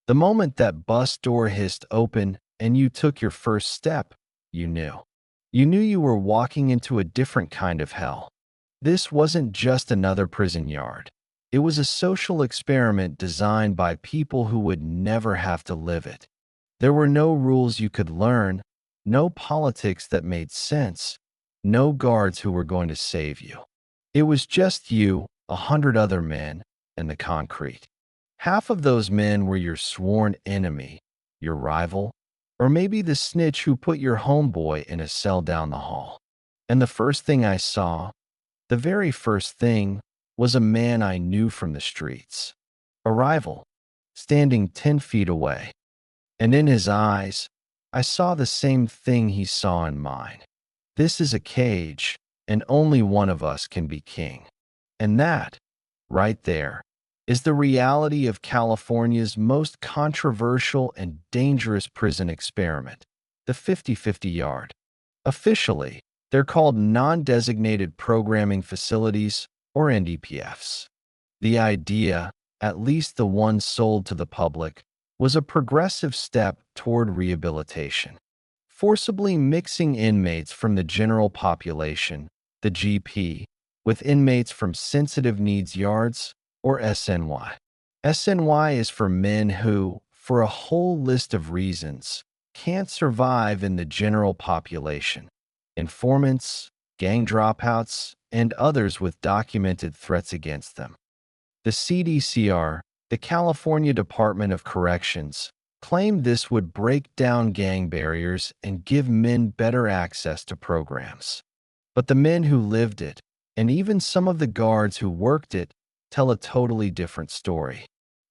The moment that bus door hissed open and you took your first step, you knew. You knew you were walking into a different kind of hell. This wasn't just another prison yard. It was a social experiment designed by people who would never have to live it. There were no rules you could learn, no politics that made sense, no guards who were going to save you. It was just you, 100 other men, and the concrete. Half of those men were your sworn enemy, your rival, or maybe the snitch who put your homeboy in a cell down the hall. And the first thing I saw, the very first thing, was a man I knew from the streets. A rival, standing 10 feet away. And in his eyes, I saw the same thing he saw in mine. This is a cage, and only one of us can be king. And that, right there, is the reality of California's most controversial and dangerous prison experiment, the 50-50 yard. Officially, they're called non-designated programming facilities, or NDPFs. The idea, at least the one sold to the public, was a progressive step toward rehabilitation, forcibly mixing inmates from the general population, the GP, with inmates from sensitive needs yards, or SNY. SNY is for men who, for a whole list of reasons, can't survive in the general population. Informants, gang dropouts, and others with documented threats against them. The CDCR, the California Department of Corrections, claimed this would break down gang barriers and give men better access to programs. But the men who lived it, and even some of the guards who worked it, tell a totally different story.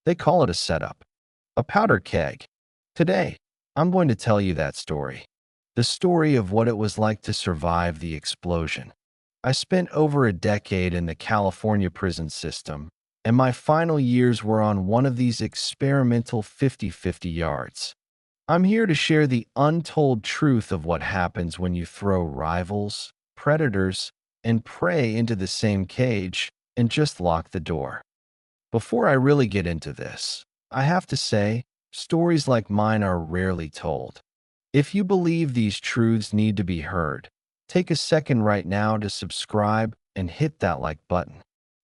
They call it a setup, a powder keg. Today, I'm going to tell you that story. The story of what it was like to survive the explosion. I spent over a decade in the California prison system, and my final years were on one of these experimental 50-50 yards. I'm here to share the untold truth of what happens when you throw rivals, predators, and prey into the same cage and just lock the door. Before I really get into this, I have to say, stories like mine are rarely told. If you believe these truths need to be heard, take a second right now to subscribe and hit that like button.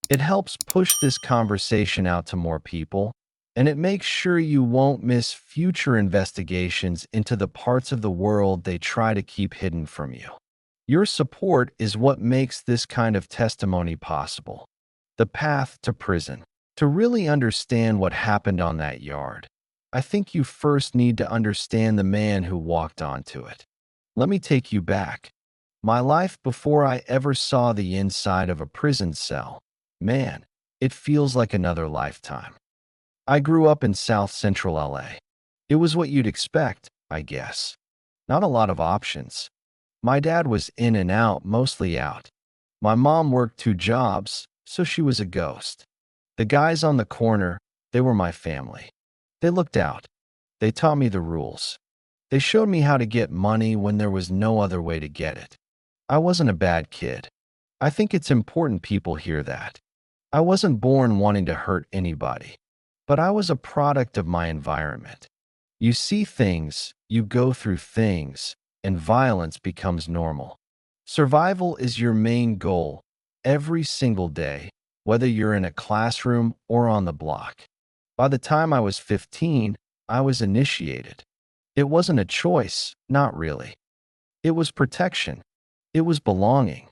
It helps push this conversation out to more people, and it makes sure you won't miss future investigations into the parts of the world they try to keep hidden from you. Your support is what makes this kind of testimony possible. The path to prison. To really understand what happened on that yard, I think you first need to understand the man who walked onto it. Let me take you back. My life before I ever saw the inside of a prison cell. Man, it feels like another lifetime. I grew up in South Central LA. It was what you'd expect, I guess. Not a lot of options. My dad was in and out, mostly out. My mom worked 2 jobs, so she was a ghost. The guys on the corner, they were my family. They looked out. They taught me the rules. They showed me how to get money when there was no other way to get it. I wasn't a bad kid. I think it's important people hear that. I wasn't born wanting to hurt anybody, but I was a product of my environment. You see things, you go through things, and violence becomes normal. Survival is your main goal every single day, whether you're in a classroom or on the block. By the time I was 15, I was initiated. It wasn't a choice, not really. It was protection. It was belonging.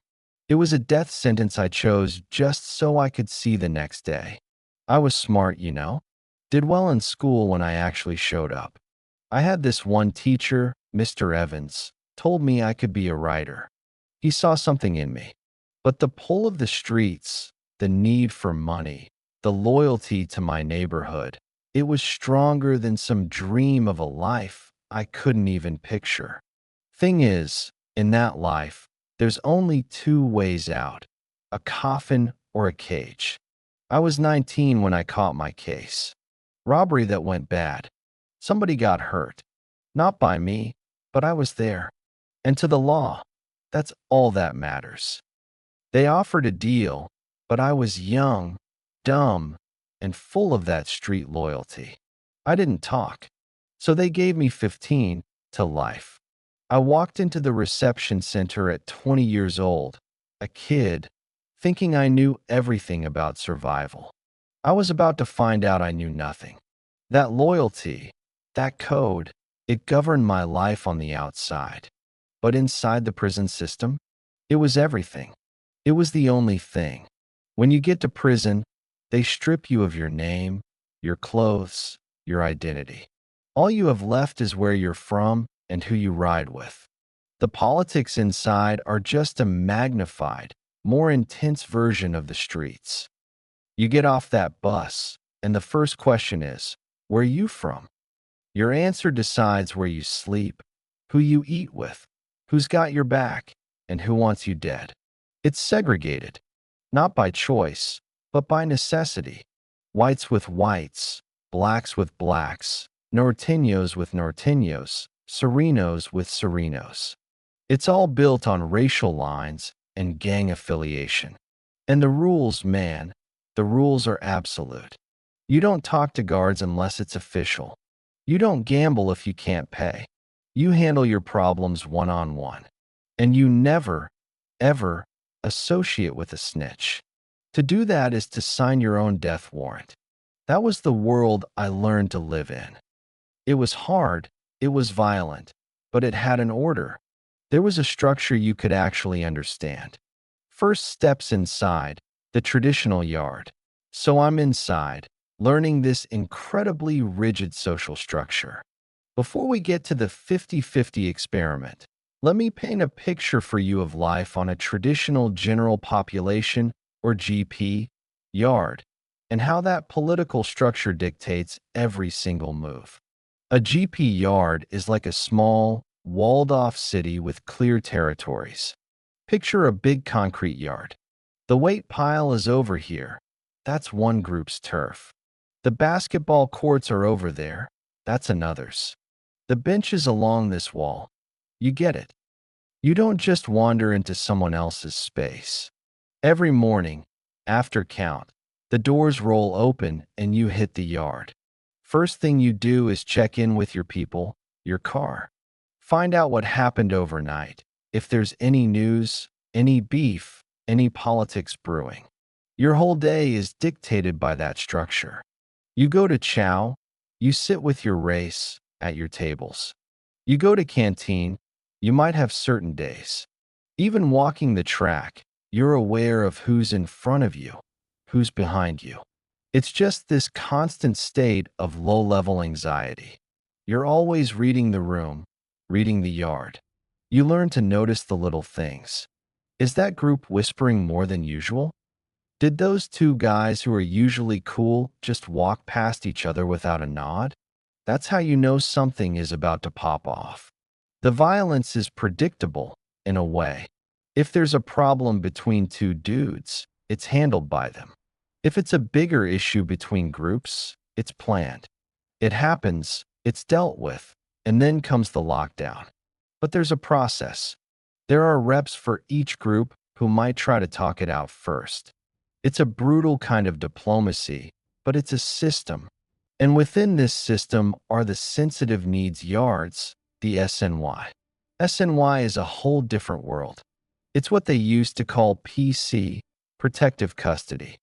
It was a death sentence I chose just so I could see the next day. I was smart, you know. Did well in school when I actually showed up. I had this one teacher, Mr. Evans, told me I could be a writer. He saw something in me. But the pull of the streets, the need for money, the loyalty to my neighborhood, it was stronger than some dream of a life I couldn't even picture. Thing is, in that life, there's only 2 ways out, a coffin or a cage. I was 19 when I caught my case. Robbery that went bad. Somebody got hurt. Not by me, but I was there. And to the law, that's all that matters. They offered a deal, but I was young, dumb, and full of that street loyalty. I didn't talk. So they gave me 15 to life. I walked into the reception center at 20 years old, a kid, thinking I knew everything about survival. I was about to find out I knew nothing. That loyalty, that code, it governed my life on the outside. But inside the prison system, it was everything. It was the only thing. When you get to prison, they strip you of your name, your clothes, your identity. All you have left is where you're from and who you ride with. The politics inside are just a magnified, more intense version of the streets. You get off that bus, and the first question is, where are you from? Your answer decides where you sleep, who you eat with, who's got your back, and who wants you dead. It's segregated, not by choice, but by necessity. Whites with whites, blacks with blacks, Norteños with Norteños, Serenos with Serenos. It's all built on racial lines and gang affiliation. And the rules, man, the rules are absolute. You don't talk to guards unless it's official. You don't gamble if you can't pay. You handle your problems one-on-one. And you never, ever associate with a snitch. To do that is to sign your own death warrant. That was the world I learned to live in. It was hard, it was violent, but it had an order. There was a structure you could actually understand. First steps inside, the traditional yard. So I'm inside, learning this incredibly rigid social structure. Before we get to the 50-50 experiment, let me paint a picture for you of life on a traditional general population, or GP, yard, and how that political structure dictates every single move. A GP yard is like a small, walled-off city with clear territories. Picture a big concrete yard. The weight pile is over here. That's one group's turf. The basketball courts are over there. That's another's. The benches along this wall. You get it. You don't just wander into someone else's space. Every morning, after count, the doors roll open and you hit the yard. First thing you do is check in with your people, your car. Find out what happened overnight, if there's any news, any beef, any politics brewing. Your whole day is dictated by that structure. You go to chow, you sit with your race at your tables. You go to canteen, you might have certain days. Even walking the track, you're aware of who's in front of you, who's behind you. It's just this constant state of low-level anxiety. You're always reading the room, reading the yard. You learn to notice the little things. Is that group whispering more than usual? Did those two guys who are usually cool just walk past each other without a nod? That's how you know something is about to pop off. The violence is predictable, in a way. If there's a problem between two dudes, it's handled by them. If it's a bigger issue between groups, it's planned. It happens, it's dealt with, and then comes the lockdown. But there's a process. There are reps for each group who might try to talk it out first. It's a brutal kind of diplomacy, but it's a system. And within this system are the sensitive needs yards, the SNY. SNY is a whole different world. It's what they used to call PC, protective custody.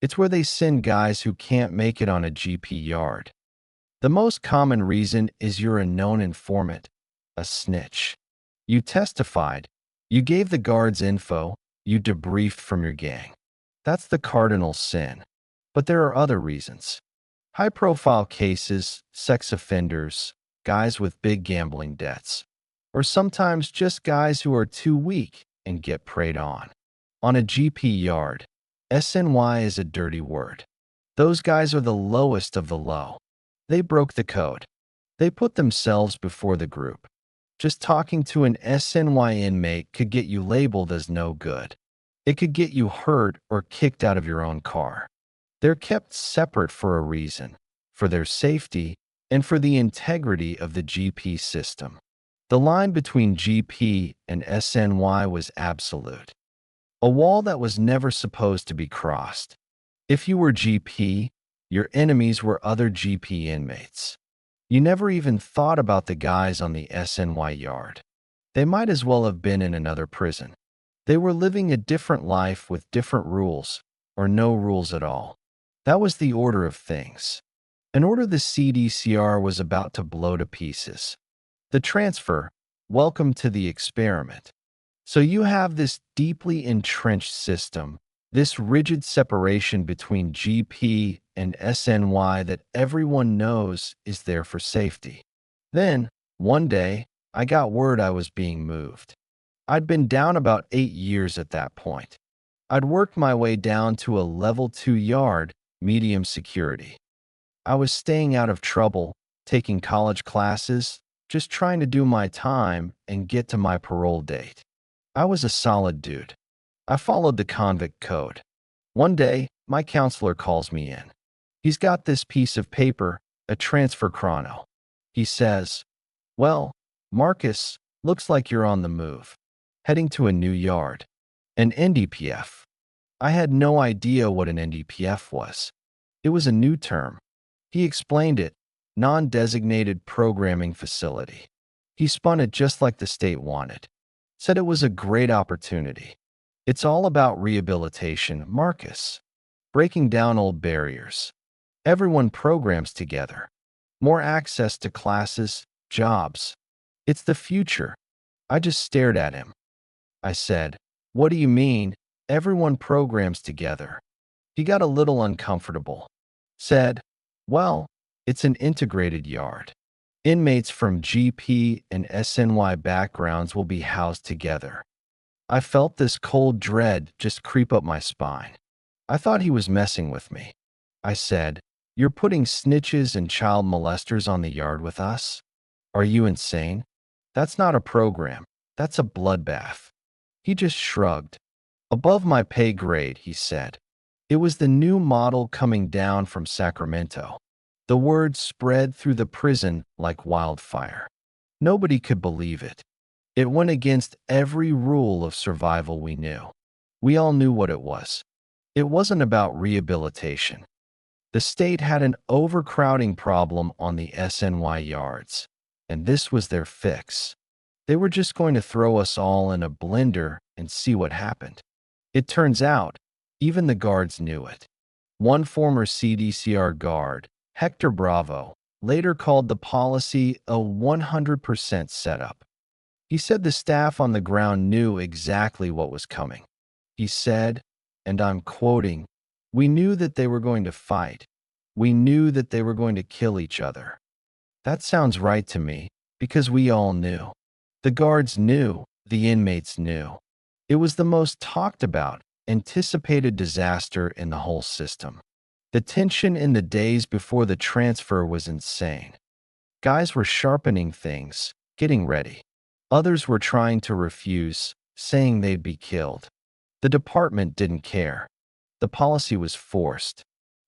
It's where they send guys who can't make it on a GP yard. The most common reason is you're a known informant, a snitch. You testified, you gave the guards info, you debriefed from your gang. That's the cardinal sin. But there are other reasons. High-profile cases, sex offenders, guys with big gambling debts, or sometimes just guys who are too weak and get preyed on. On a GP yard, SNY is a dirty word. Those guys are the lowest of the low. They broke the code. They put themselves before the group. Just talking to an SNY inmate could get you labeled as no good. It could get you hurt or kicked out of your own car. They're kept separate for a reason, for their safety and for the integrity of the GP system. The line between GP and SNY was absolute. A wall that was never supposed to be crossed. If you were GP, Your enemies were other GP inmates. You never even thought about the guys on the SNY yard. They might as well have been in another prison. They were living a different life with different rules, or no rules at all. That was the order of things. An order the CDCR was about to blow to pieces. The transfer, welcome to the experiment. So you have this deeply entrenched system, this rigid separation between GP and SNY that everyone knows is there for safety. Then, one day, I got word I was being moved. I'd been down about 8 years at that point. I'd worked my way down to a level 2 yard, medium security. I was staying out of trouble, taking college classes, just trying to do my time and get to my parole date. I was a solid dude. I followed the convict code. One day, my counselor calls me in. He's got this piece of paper, a transfer chrono. He says, "Well, Marcus, looks like you're on the move, heading to a new yard, an NDPF." I had no idea what an NDPF was. It was a new term. He explained it, non-designated programming facility. He spun it just like the state wanted. Said it was a great opportunity. It's all about rehabilitation, Marcus. Breaking down old barriers. Everyone programs together. More access to classes, jobs. It's the future. I just stared at him. I said, "What do you mean, everyone programs together?" He got a little uncomfortable. Said, "Well, it's an integrated yard. Inmates from GP and SNY backgrounds will be housed together." I felt this cold dread just creep up my spine. I thought he was messing with me. I said, "You're putting snitches and child molesters on the yard with us? Are you insane? That's not a program. That's a bloodbath." He just shrugged. "Above my pay grade," he said. It was the new model coming down from Sacramento. The word spread through the prison like wildfire. Nobody could believe it. It went against every rule of survival we knew. We all knew what it was. It wasn't about rehabilitation. The state had an overcrowding problem on the SNY yards, and this was their fix. They were just going to throw us all in a blender and see what happened. It turns out, even the guards knew it. One former CDCR guard, Hector Bravo, later called the policy a 100% setup. He said the staff on the ground knew exactly what was coming. He said, and I'm quoting, "We knew that they were going to fight. We knew that they were going to kill each other." That sounds right to me, because we all knew. The guards knew, the inmates knew. It was the most talked about, anticipated disaster in the whole system. The tension in the days before the transfer was insane. Guys were sharpening things, getting ready. Others were trying to refuse, saying they'd be killed. The department didn't care. The policy was forced.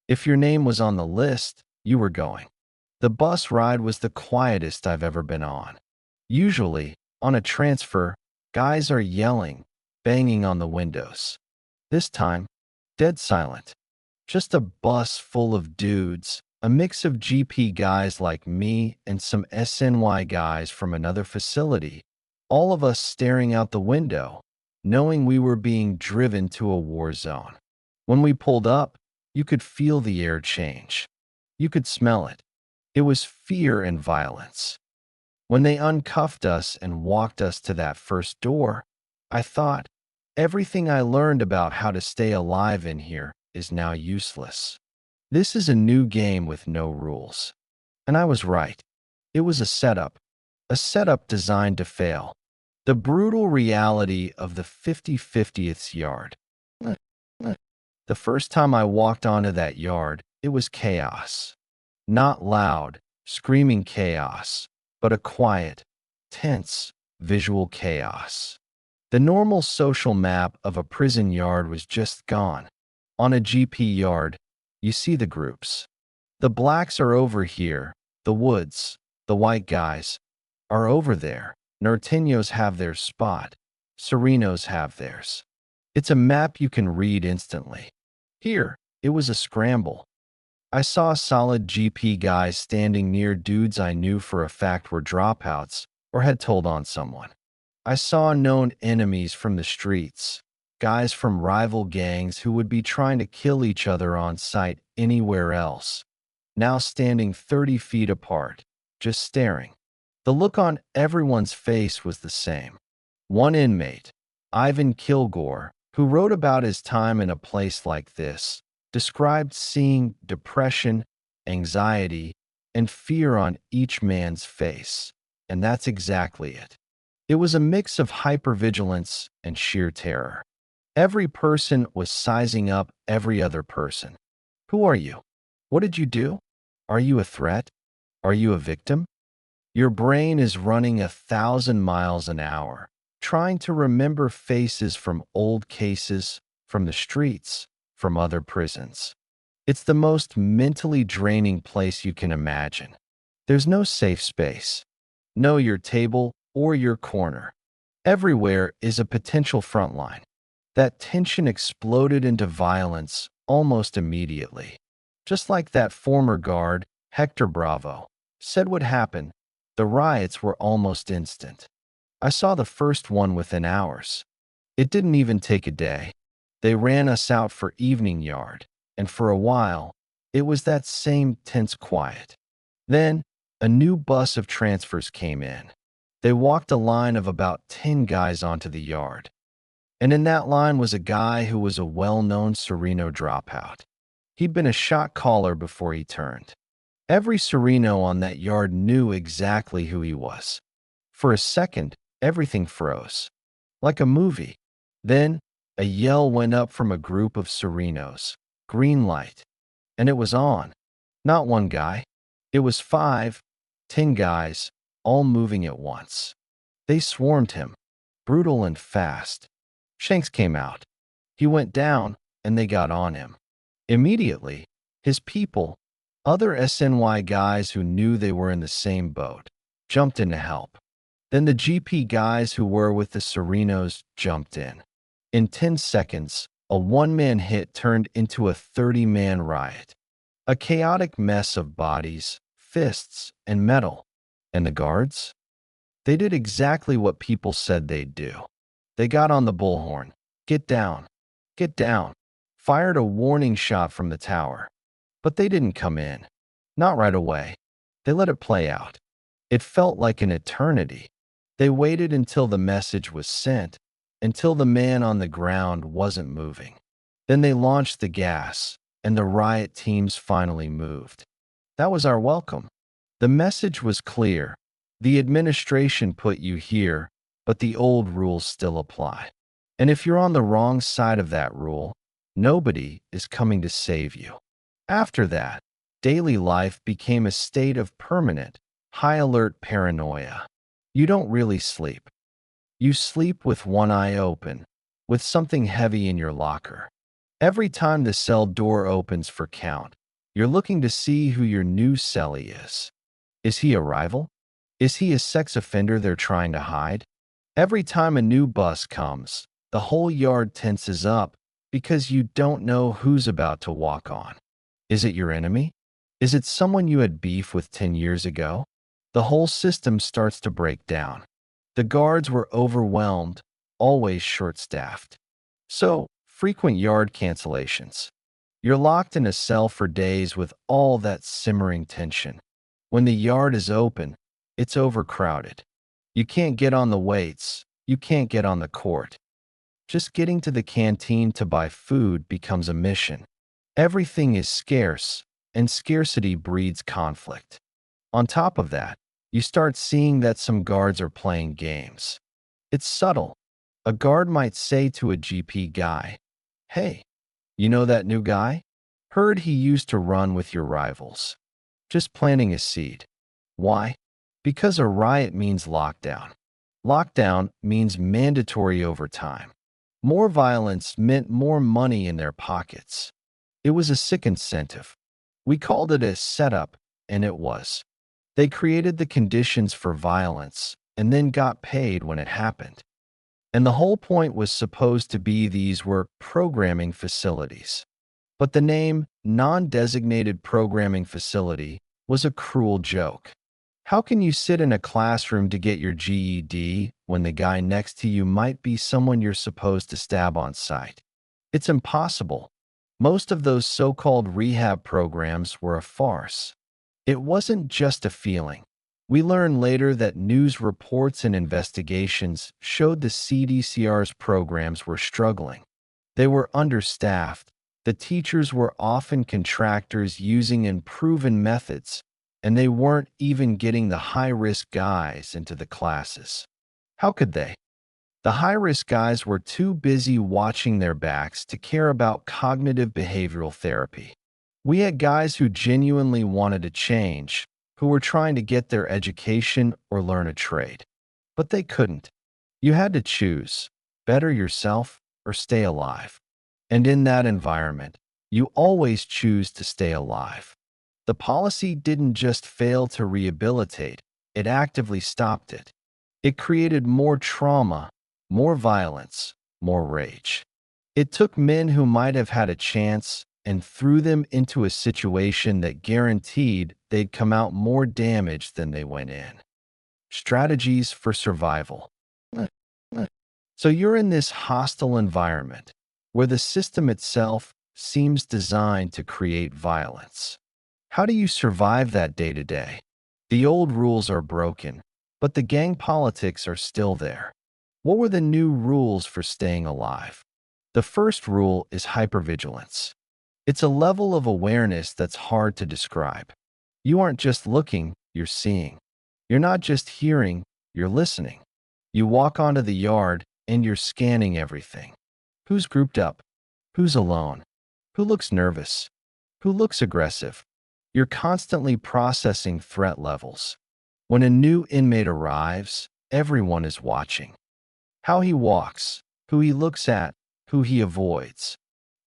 If your name was on the list, you were going. The bus ride was the quietest I've ever been on. Usually, on a transfer, guys are yelling, banging on the windows. This time, dead silent. Just a bus full of dudes, a mix of GP guys like me and some SNY guys from another facility, all of us staring out the window, knowing we were being driven to a war zone. When we pulled up, you could feel the air change. You could smell it. It was fear and violence. When they uncuffed us and walked us to that first door, I thought, everything I learned about how to stay alive in here is now useless. This is a new game with no rules. And I was right. It was a setup designed to fail. The brutal reality of the 50/50th yard. The first time I walked onto that yard, it was chaos. Not loud, screaming chaos, but a quiet, tense, visual chaos. The normal social map of a prison yard was just gone. On a GP yard, you see the groups. The blacks are over here, the woods, the white guys are over there. Norteños have their spot, Serenos have theirs. It's a map you can read instantly. Here, it was a scramble. I saw solid GP guys standing near dudes I knew for a fact were dropouts or had told on someone. I saw known enemies from the streets, guys from rival gangs who would be trying to kill each other on sight anywhere else, now standing 30 feet apart, just staring. The look on everyone's face was the same. One inmate, Ivan Kilgore, who wrote about his time in a place like this, described seeing depression, anxiety, and fear on each man's face. And that's exactly it. It was a mix of hypervigilance and sheer terror. Every person was sizing up every other person. Who are you? What did you do? Are you a threat? Are you a victim? Your brain is running 1,000 miles an hour, trying to remember faces from old cases, from the streets, from other prisons. It's the most mentally draining place you can imagine. There's no safe space. No your table or your corner. Everywhere is a potential front line. That tension exploded into violence almost immediately. Just like that former guard, Hector Bravo, said would happen, the riots were almost instant. I saw the first one within hours. It didn't even take a day. They ran us out for evening yard, and for a while, it was that same tense quiet. Then, a new bus of transfers came in. They walked a line of about 10 guys onto the yard. And in that line was a guy who was a well-known Sereno dropout. He'd been a shot caller before he turned. Every Sereno on that yard knew exactly who he was. For a second, everything froze. Like a movie. Then, a yell went up from a group of Serenos. Green light. And it was on. Not one guy. It was 5, 10 guys, all moving at once. They swarmed him, brutal and fast. Shanks came out. He went down, and they got on him. Immediately, his people, other SNY guys who knew they were in the same boat, jumped in to help. Then the GP guys who were with the Serenos jumped in. In 10 seconds, a one-man hit turned into a 30-man riot. A chaotic mess of bodies, fists, and metal. And the guards? They did exactly what people said they'd do. They got on the bullhorn. Get down. Get down. Fired a warning shot from the tower. But they didn't come in. Not right away. They let it play out. It felt like an eternity. They waited until the message was sent, until the man on the ground wasn't moving. Then they launched the gas, and the riot teams finally moved. That was our welcome. The message was clear. The administration put you here, but the old rules still apply. And if you're on the wrong side of that rule, nobody is coming to save you. After that, daily life became a state of permanent, high-alert paranoia. You don't really sleep. You sleep with one eye open, with something heavy in your locker. Every time the cell door opens for count, you're looking to see who your new cellie is. Is he a rival? Is he a sex offender they're trying to hide? Every time a new bus comes, the whole yard tenses up because you don't know who's about to walk on. Is it your enemy? Is it someone you had beef with 10 years ago? The whole system starts to break down. The guards were overwhelmed, always short-staffed. So, frequent yard cancellations. You're locked in a cell for days with all that simmering tension. When the yard is open, it's overcrowded. You can't get on the weights. You can't get on the court. Just getting to the canteen to buy food becomes a mission. Everything is scarce, and scarcity breeds conflict. On top of that, you start seeing that some guards are playing games. It's subtle. A guard might say to a GP guy, "Hey, you know that new guy? Heard he used to run with your rivals." Just planting a seed. Why? Because a riot means lockdown. Lockdown means mandatory overtime. More violence meant more money in their pockets. It was a sick incentive. We called it a setup, and it was. They created the conditions for violence and then got paid when it happened. And the whole point was supposed to be these were programming facilities. But the name non-designated programming facility was a cruel joke. How can you sit in a classroom to get your GED when the guy next to you might be someone you're supposed to stab on sight? It's impossible. Most of those so-called rehab programs were a farce. It wasn't just a feeling. We learned later that news reports and investigations showed the CDCR's programs were struggling. They were understaffed. The teachers were often contractors using unproven methods, and they weren't even getting the high-risk guys into the classes. How could they? The high-risk guys were too busy watching their backs to care about cognitive behavioral therapy. We had guys who genuinely wanted to change, who were trying to get their education or learn a trade. But they couldn't. You had to choose, better yourself or stay alive. And in that environment, you always choose to stay alive. The policy didn't just fail to rehabilitate, it actively stopped it. It created more trauma, more violence, more rage. It took men who might have had a chance and threw them into a situation that guaranteed they'd come out more damaged than they went in. Strategies for survival. So you're in this hostile environment where the system itself seems designed to create violence. How do you survive that day to day? The old rules are broken, but the gang politics are still there. What were the new rules for staying alive? The first rule is hypervigilance. It's a level of awareness that's hard to describe. You aren't just looking, you're seeing. You're not just hearing, you're listening. You walk onto the yard and you're scanning everything. Who's grouped up? Who's alone? Who looks nervous? Who looks aggressive? You're constantly processing threat levels. When a new inmate arrives, everyone is watching. How he walks, who he looks at, who he avoids.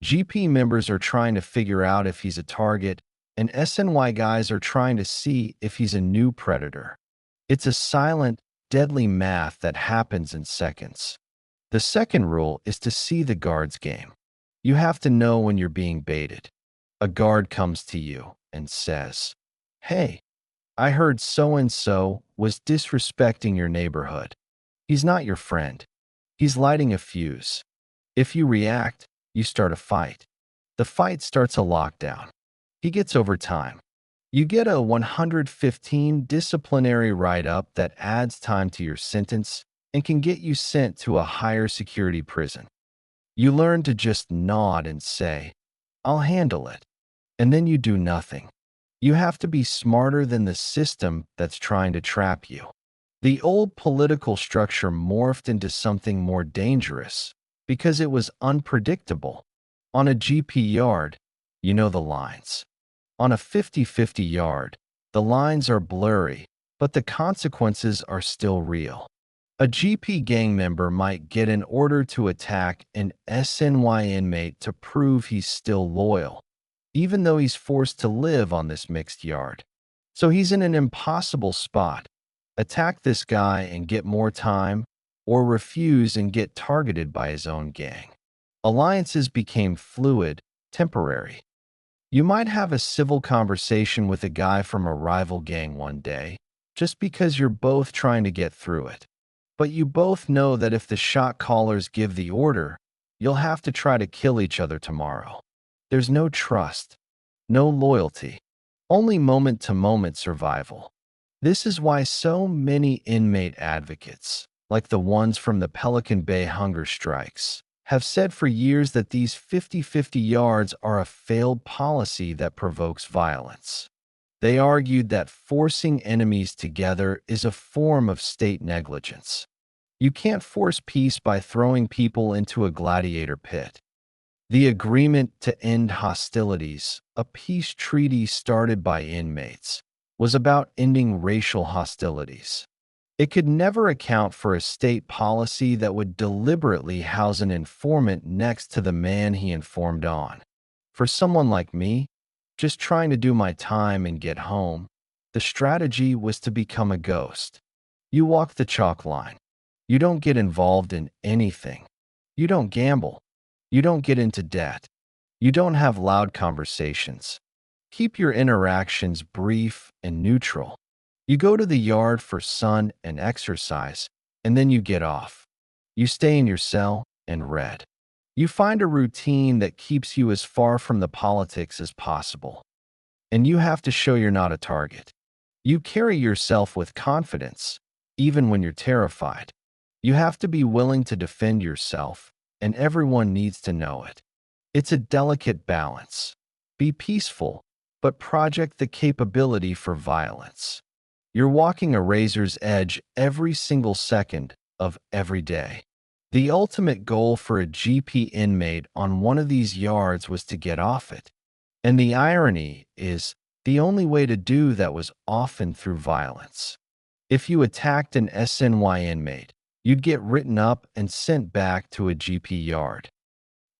GP members are trying to figure out if he's a target, and SNY guys are trying to see if he's a new predator. It's a silent, deadly math that happens in seconds. The second rule is to see the guard's game. You have to know when you're being baited. A guard comes to you and says, "Hey, I heard so-and-so was disrespecting your neighborhood." He's not your friend. He's lighting a fuse. If you react, you start a fight. The fight starts a lockdown. He gets overtime. You get a 115 disciplinary write-up that adds time to your sentence and can get you sent to a higher security prison. You learn to just nod and say, "I'll handle it." And then you do nothing. You have to be smarter than the system that's trying to trap you. The old political structure morphed into something more dangerous because it was unpredictable. On a GP yard, you know the lines. On a 50-50 yard, the lines are blurry, but the consequences are still real. A GP gang member might get an order to attack an SNY inmate to prove he's still loyal, even though he's forced to live on this mixed yard. So he's in an impossible spot. Attack this guy and get more time, or refuse and get targeted by his own gang. Alliances became fluid, temporary. You might have a civil conversation with a guy from a rival gang one day, just because you're both trying to get through it. But you both know that if the shot callers give the order, you'll have to try to kill each other tomorrow. There's no trust, no loyalty, only moment-to-moment survival. This is why so many inmate advocates, like the ones from the Pelican Bay hunger strikes, have said for years that these 50-50 yards are a failed policy that provokes violence. They argued that forcing enemies together is a form of state negligence. You can't force peace by throwing people into a gladiator pit. The agreement to end hostilities, a peace treaty started by inmates, was about ending racial hostilities. It could never account for a state policy that would deliberately house an informant next to the man he informed on. For someone like me, just trying to do my time and get home, the strategy was to become a ghost. You walk the chalk line. You don't get involved in anything. You don't gamble. You don't get into debt. You don't have loud conversations. Keep your interactions brief and neutral. You go to the yard for sun and exercise, and then you get off. You stay in your cell and read. You find a routine that keeps you as far from the politics as possible. And you have to show you're not a target. You carry yourself with confidence, even when you're terrified. You have to be willing to defend yourself, and everyone needs to know it. It's a delicate balance. Be peaceful, but project the capability for violence. You're walking a razor's edge every single second of every day. The ultimate goal for a GP inmate on one of these yards was to get off it. And the irony is, the only way to do that was often through violence. If you attacked an SNY inmate, you'd get written up and sent back to a GP yard.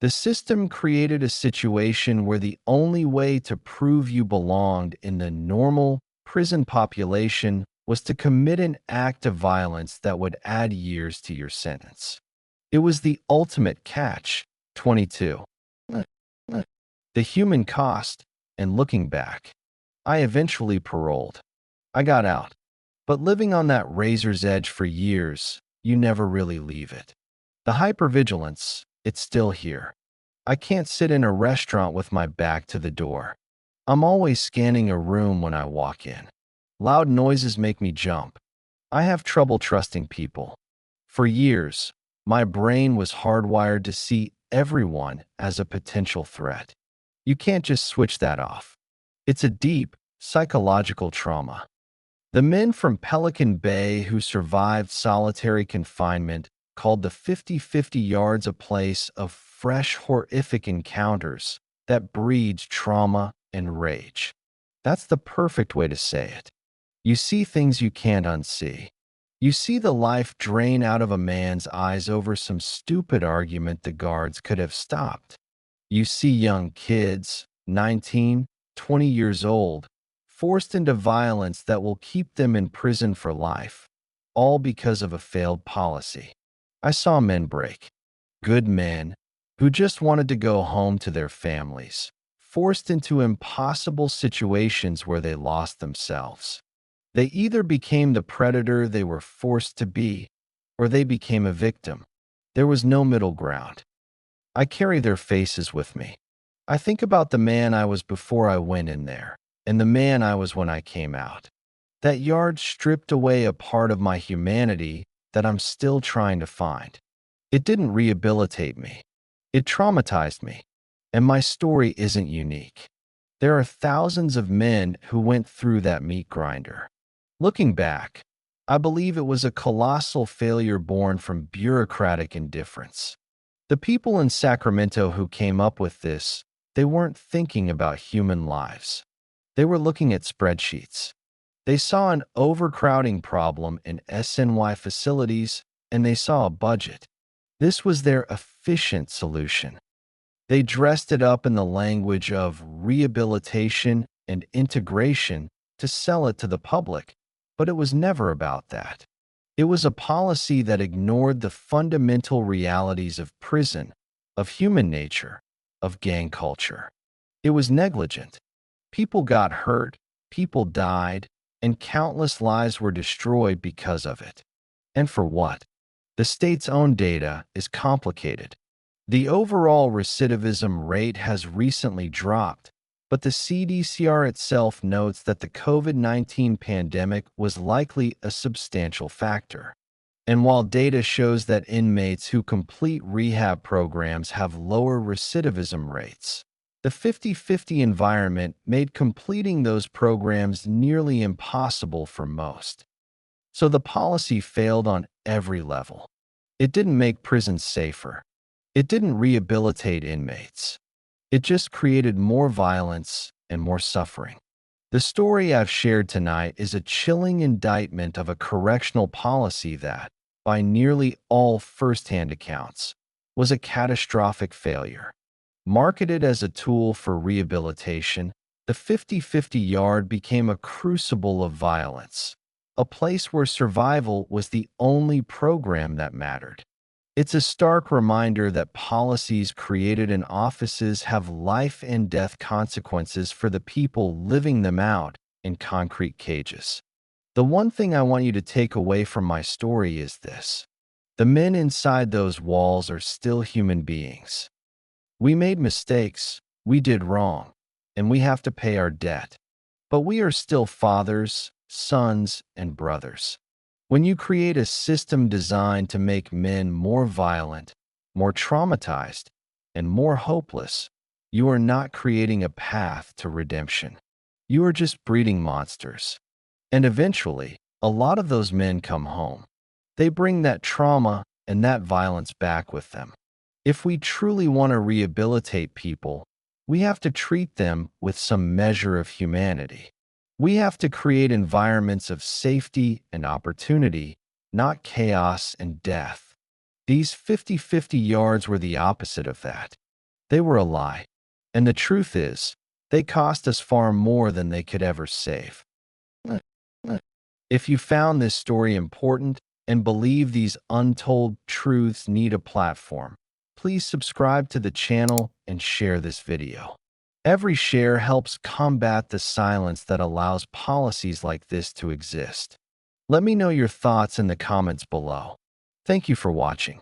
The system created a situation where the only way to prove you belonged in the normal prison population was to commit an act of violence that would add years to your sentence. It was the ultimate catch, 22. The human cost, and looking back, I eventually paroled. I got out. But living on that razor's edge for years, you never really leave it. The hypervigilance, it's still here. I can't sit in a restaurant with my back to the door. I'm always scanning a room when I walk in. Loud noises make me jump. I have trouble trusting people. For years, my brain was hardwired to see everyone as a potential threat. You can't just switch that off. It's a deep, psychological trauma. The men from Pelican Bay who survived solitary confinement called the 50-50 yards a place of fresh, horrific encounters that breeds trauma and rage. That's the perfect way to say it. You see things you can't unsee. You see the life drain out of a man's eyes over some stupid argument the guards could have stopped. You see young kids, 19, 20 years old, forced into violence that will keep them in prison for life, all because of a failed policy. I saw men break. Good men who just wanted to go home to their families, forced into impossible situations where they lost themselves. They either became the predator they were forced to be, or they became a victim. There was no middle ground. I carry their faces with me. I think about the man I was before I went in there, and the man I was when I came out. That yard stripped away a part of my humanity that I'm still trying to find. It didn't rehabilitate me. It traumatized me. And my story isn't unique. There are thousands of men who went through that meat grinder. Looking back, I believe it was a colossal failure born from bureaucratic indifference. The people in Sacramento who came up with this, they weren't thinking about human lives. They were looking at spreadsheets. They saw an overcrowding problem in SNY facilities, and they saw a budget. This was their efficient solution. They dressed it up in the language of rehabilitation and integration to sell it to the public, but it was never about that. It was a policy that ignored the fundamental realities of prison, of human nature, of gang culture. It was negligent. People got hurt, people died, and countless lives were destroyed because of it. And for what? The state's own data is complicated. The overall recidivism rate has recently dropped, but the CDCR itself notes that the COVID-19 pandemic was likely a substantial factor. And while data shows that inmates who complete rehab programs have lower recidivism rates, the 50-50 environment made completing those programs nearly impossible for most. So the policy failed on every level. It didn't make prisons safer. It didn't rehabilitate inmates. It just created more violence and more suffering. The story I've shared tonight is a chilling indictment of a correctional policy that, by nearly all first-hand accounts, was a catastrophic failure. Marketed as a tool for rehabilitation, the 50-50 yard became a crucible of violence, a place where survival was the only program that mattered. It's a stark reminder that policies created in offices have life and death consequences for the people living them out in concrete cages. The one thing I want you to take away from my story is this: the men inside those walls are still human beings. We made mistakes, we did wrong, and we have to pay our debt. But we are still fathers, sons, and brothers. When you create a system designed to make men more violent, more traumatized, and more hopeless, you are not creating a path to redemption. You are just breeding monsters. And eventually, a lot of those men come home. They bring that trauma and that violence back with them. If we truly want to rehabilitate people, we have to treat them with some measure of humanity. We have to create environments of safety and opportunity, not chaos and death. These 50-50 yards were the opposite of that. They were a lie. And the truth is, they cost us far more than they could ever save. If you found this story important and believe these untold truths need a platform, please subscribe to the channel and share this video. Every share helps combat the silence that allows policies like this to exist. Let me know your thoughts in the comments below. Thank you for watching.